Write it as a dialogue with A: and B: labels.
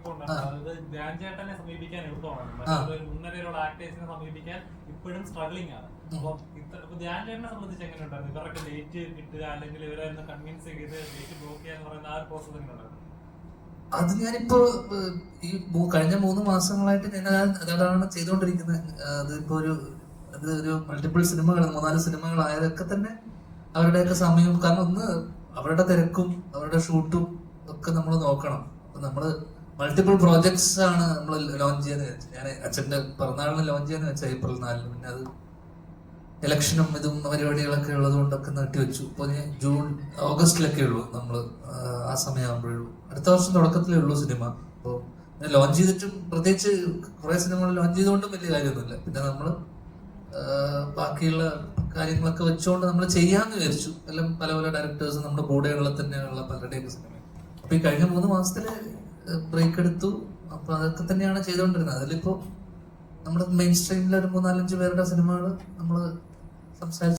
A: കുഴപ്പമുണ്ട്. അതായത് ധ്യാൻ ചേട്ടനെ സമീപിക്കാൻ എളുപ്പമാണ്, മുൻനിരയിലുള്ള ആക്ടേഴ്സിനെ സമീപിക്കാൻ ഇപ്പോഴും സ്ട്രഗ്ലിംഗ് ആണ്. അപ്പൊ ധ്യാൻ ചേട്ടനെ സംബന്ധിച്ച് എങ്ങനെ ഉണ്ടായിരുന്നു? ഇവരൊക്കെ ഡേറ്റ് കിട്ടുക അല്ലെങ്കിൽ ഇവരെ കൺവിൻസ് ചെയ്ത് ഡേറ്റ് ബ്ലോക്ക് ചെയ്യാന്ന് പറയുന്ന ആ ഒരു പ്രോസസ് എങ്ങനെ ഉണ്ടായിരുന്നു?
B: അത് ഞാനിപ്പോ ഈ കഴിഞ്ഞ 3 മാസങ്ങളായിട്ട് ഞാൻ അതാണ് ചെയ്തുകൊണ്ടിരിക്കുന്നത്. അതിപ്പോ ഒരു മൾട്ടിപ്പിൾ സിനിമകൾ, 3-4 സിനിമകളായതൊക്കെ തന്നെ അവരുടെയൊക്കെ സമയവും, കാരണം ഒന്ന് അവരുടെ തിരക്കും അവരുടെ ഷൂട്ടും ഒക്കെ നമ്മൾ നോക്കണം. അപ്പൊ നമ്മള് മൾട്ടിപ്പിൾ പ്രോജക്ട്സ് ആണ് നമ്മൾ ലോഞ്ച് ചെയ്യാന്ന് വെച്ചത്. ഞാൻ അച്ഛന്റെ പിറന്നാളിന് ലോഞ്ച് ചെയ്യാന്ന് വെച്ചാൽ April 4. പിന്നെ അത് ഇലക്ഷനും ഇതും പരിപാടികളൊക്കെ ഉള്ളത് കൊണ്ടൊക്കെ നീട്ടിവെച്ചു. ഇപ്പൊ ഓഗസ്റ്റിലൊക്കെ ഉള്ളൂ നമ്മള്, ആ സമയമാകുമ്പോഴേ ഉള്ളൂ. അടുത്ത വർഷം തുടക്കത്തിലേ ഉള്ളൂ സിനിമ. അപ്പോൾ ലോഞ്ച് ചെയ്തിട്ടും പ്രത്യേകിച്ച് കുറെ സിനിമകൾ ലോഞ്ച് ചെയ്തുകൊണ്ടും വലിയ കാര്യമൊന്നുമില്ല. പിന്നെ നമ്മള് ബാക്കിയുള്ള കാര്യങ്ങളൊക്കെ വെച്ചുകൊണ്ട് നമ്മൾ ചെയ്യാന്ന് വിചാരിച്ചു. എല്ലാം പല പല ഡയറക്ടേഴ്സ് നമ്മുടെ കൂടെയുള്ള തന്നെയുള്ള പലരുടെയൊക്കെ സിനിമ. അപ്പൊ ഈ കഴിഞ്ഞ 3 മാസത്തില് ബ്രേക്ക് എടുത്തു. അപ്പൊ അതൊക്കെ തന്നെയാണ് ചെയ്തുകൊണ്ടിരുന്നത്. അതിലിപ്പോ നമ്മുടെ മെയിൻ സ്ട്രീമിൽ ഒരു 3-4-5 പേരുടെ സിനിമകൾ നമ്മൾ സംസാരിച്ചു.